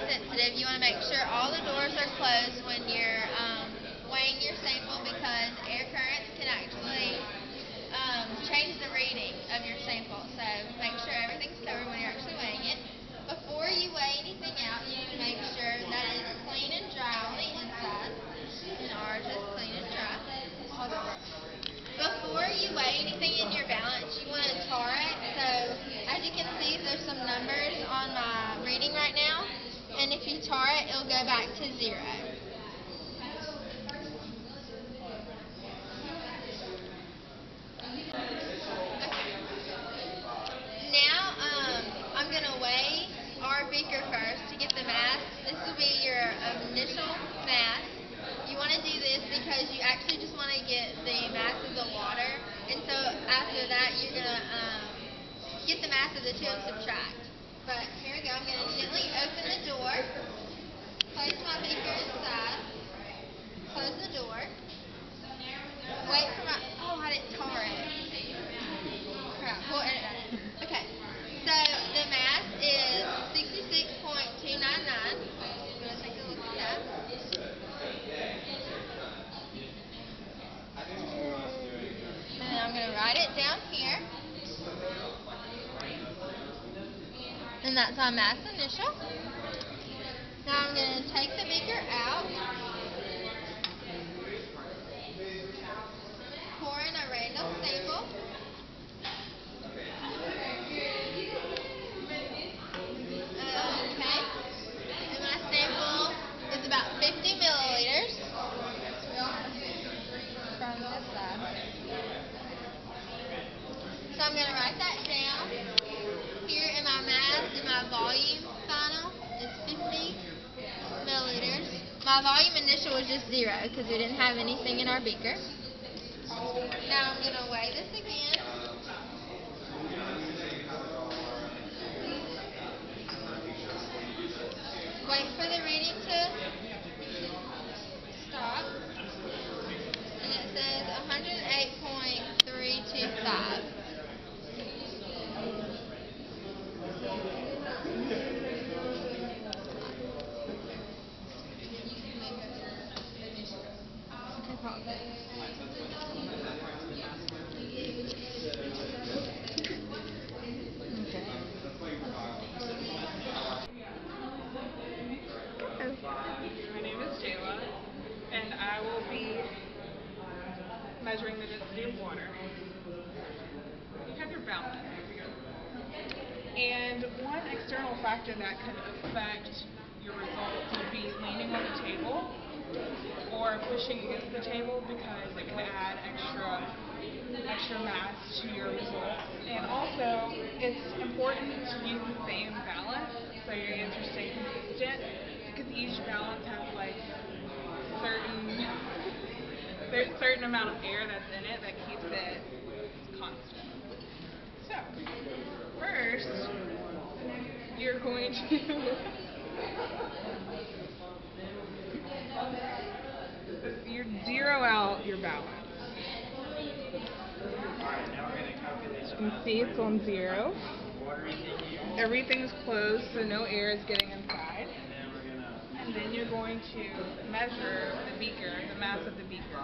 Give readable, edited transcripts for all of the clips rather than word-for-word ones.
sensitive. You want to make sure all the doors are closed when you're weighing your sample, because air currents can actually change the reading of your sample. So make sure everything's covered when you're actually weighing it. Before you weigh anything out, you need to make sure that it's clean and dry on the inside. And ours is clean and dry. Before you weigh anything in your balance, you want to tar it. So as you can see, there's some numbers on my reading right now. And if you tar it, it'll go back to 0. Now, I'm going to weigh our beaker first to get the mass. This will be your initial mass. You want to do this because you actually just want to get the mass of the water. And so after that, you're going to get the mass of the two and subtract. But here we go. I'm going to gently open the door, place my beaker inside, close the door, wait for my... Oh, I didn't tar it. Crap. Well, okay. So the mass is 66.299. I'm going to take a look at that. And then I'm going to write it down here. And that's my mass initial. Now I'm going to take the beaker out, pour in a random sample. Okay. And my sample is about 50 milliliters from this side. So I'm going to write that down. Here in my mass, in my volume final, is 50 milliliters. My volume initial was just 0 because we didn't have anything in our beaker. Now I'm going to weigh this again. Wait for the reading to stop. And it says 108.325. My name is Jaala, and I will be measuring the density of water. You have your balance. And one external factor that could affect your results would be leaning on the table or pushing against the table, because it can add extra mass to your results. And also, it's important to use the same balance so your answers stay consistent, because each balance has like certain amount of air that's in it that keeps it constant. So, first, you're going to you zero out your balance. You can see it's on 0. Everything's closed, so no air is getting inside. And then you're going to measure the beaker, the mass of the beaker.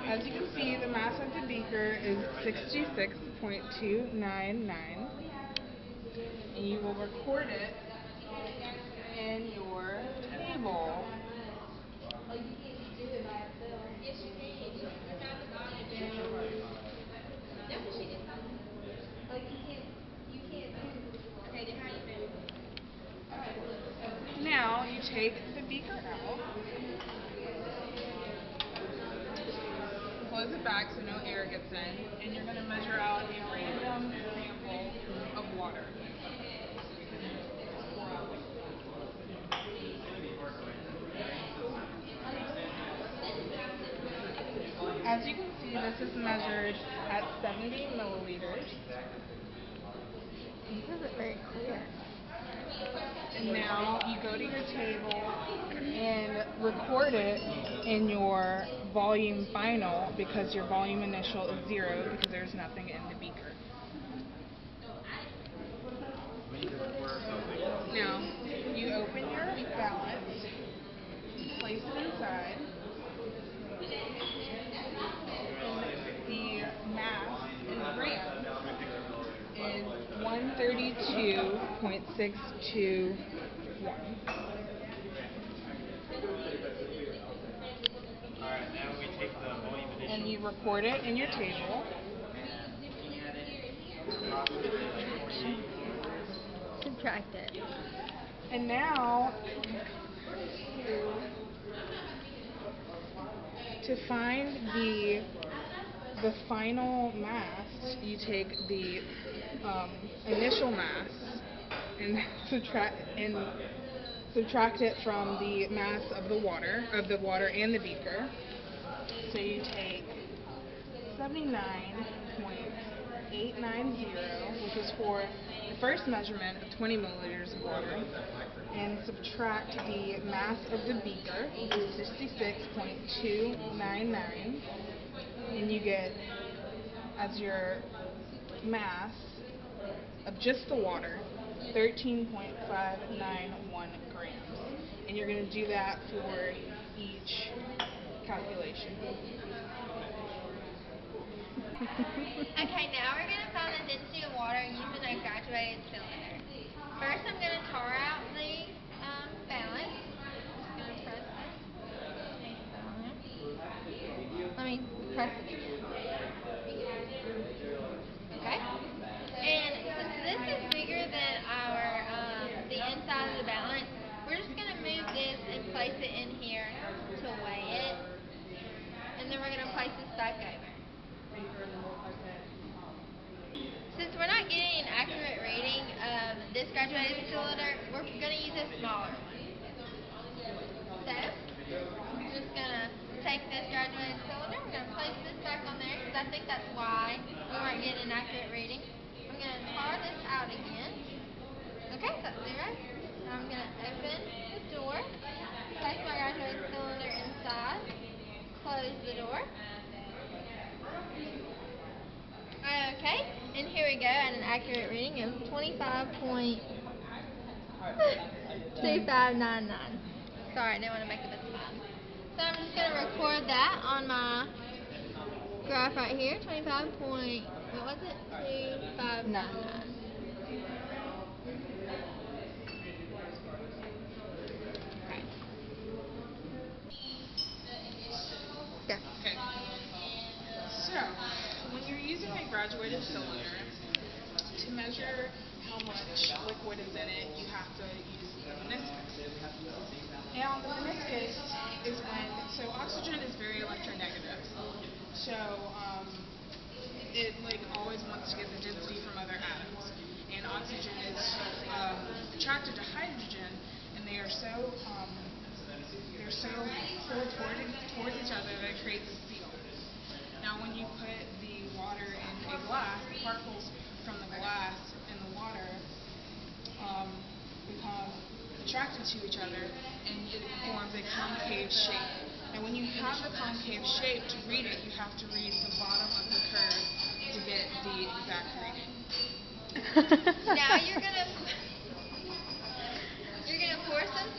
As you can see, the mass of the beaker is 66.299. And you will record it in your table. Now you take the beaker out, close it back so no air gets in, and you're going to measure out a random sample of water. As you can see, this is measured at 70 milliliters. This isn't very clear. And now you go to your table and record it in your volume final, because your volume initial is 0 because there's nothing in the beaker. Now, you open your balance, place it inside, and the mass in grams is 132.621. And you record it in your table. Subtract it. And now, to find the final mass, you take the initial mass and subtract it from the mass of the water and the beaker. So you take 79.890, which is for the first measurement of 20 milliliters of water, and subtract the mass of the beaker, which is 66.299, and you get, as your mass of just the water, 13.591 grams. And you're going to do that for each calculation. Okay, now we're going to find the density of water using a graduated cylinder. First, I'm going to tar out the balance. Just going to press it. Let me press it again. Okay. And since this is bigger than the inside of the balance, we're just going to move this and place it in here to weigh it. And then we're going to place this back over. Since we're not getting an accurate reading of this graduated cylinder, we're going to use a smaller one. So, I'm just going to take this graduated cylinder, we're going to place this back on there, because I think that's why we weren't getting an accurate reading. I'm going to tar this out again. Okay, so that's 0. Now I'm going to open the door, place my graduated cylinder inside, close the door. Okay, and here we go at an accurate reading of 25.2599. Sorry, I didn't want to make a mistake. So I'm just going to record that on my graph right here, 25.2599. Okay. So, when you're using a graduated cylinder, to measure how much liquid is in it, you have to use the meniscus. Now, the meniscus is so oxygen is very electronegative. So, it always wants to get the density from other atoms. And oxygen is attracted to hydrogen, and they are so pulled towards each other that it creates a seal. Now, when you put the water in a glass, the particles from the glass and the water become attracted to each other, and it forms a concave shape. And when you have the concave shape, to read it, you have to read the bottom of the curve to get the exact reading. Now you're gonna pour some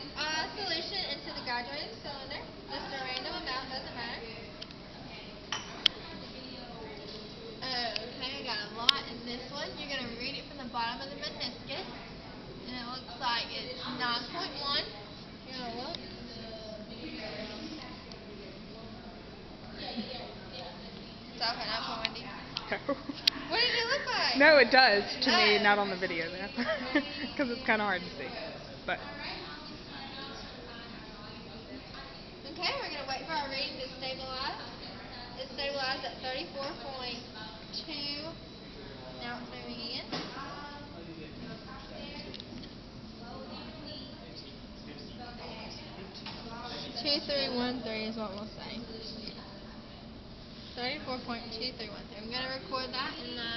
solution into the graduated cylinder. Just a random amount, doesn't matter. Okay, I got a lot in this one. You're gonna read it from the bottom of the meniscus, and it looks like it's 9.1. You're gonna look. Stop at 9.1. What did it look like? No, it does to me, not on the video though, because it's kind of hard to see. But okay, we're gonna wait for our reading to stabilize. It stabilized at 34.2. Now it's moving again. 2313 is what we'll say. 34.2313. I'm going to record that in the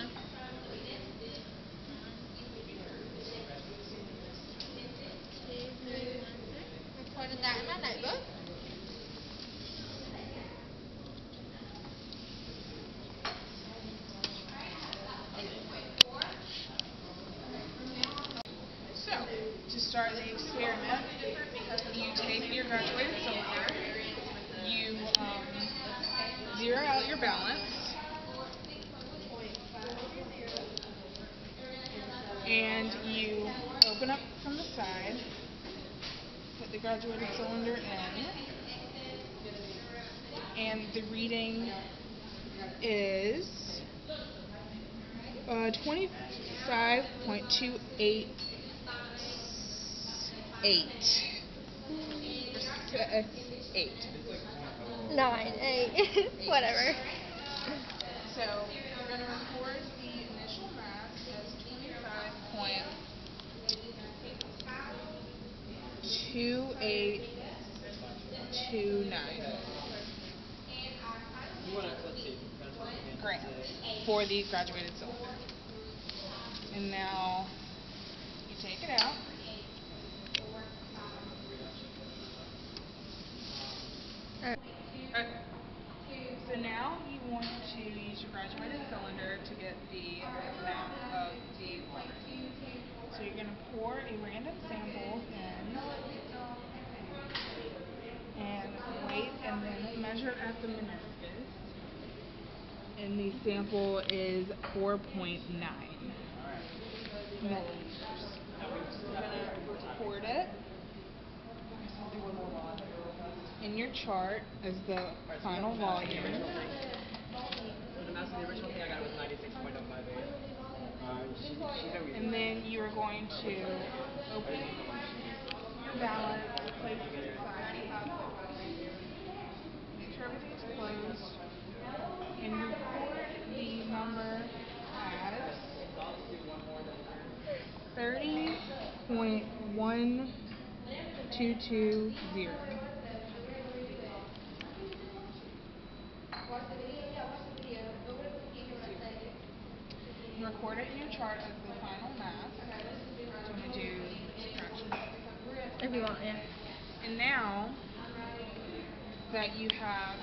start the experiment, you take your graduated cylinder, you zero out your balance, and you open up from the side, put the graduated cylinder in, and the reading is 25.288. 8. 9, 8, whatever. So we're going to record the initial mass as 25.2829 grams for the graduated cylinder. And now you take it out. Okay. So now you want to use your graduated cylinder to get the amount of the water. So you're going to pour a random sample in and wait and then measure at the meniscus. And the sample is 4.9 milliliters. We're going to record it in your chart as the final volume. So the mass of the original thing I got was 96.05. And then you are going to open your balance, place it inside, make sure everything's closed, and record the number as 30.1220. You record it in your chart as the final mass. So I'm going to do subtraction. If you want, yeah. And now that you have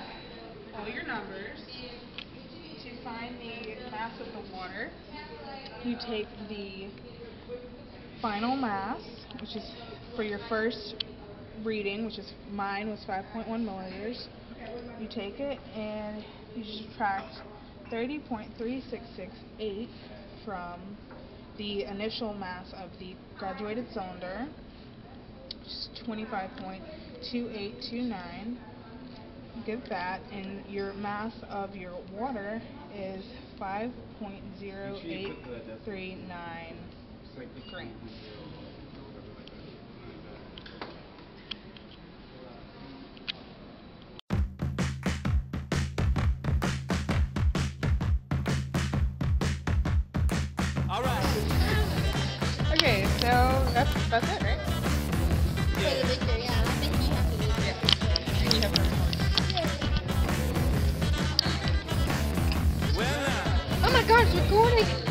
all your numbers, to find the mass of the water, you take the final mass, which is for your first reading, which is mine was 5.1 milliliters. You take it and you subtract 30.3668 from the initial mass of the graduated cylinder, which is 25.2829. Give that, and your mass of your water is 5.0839 grams. Okay, so that's it, right? For the picture, yeah. I think you have to do it. And you have to record. Oh my gosh, recording!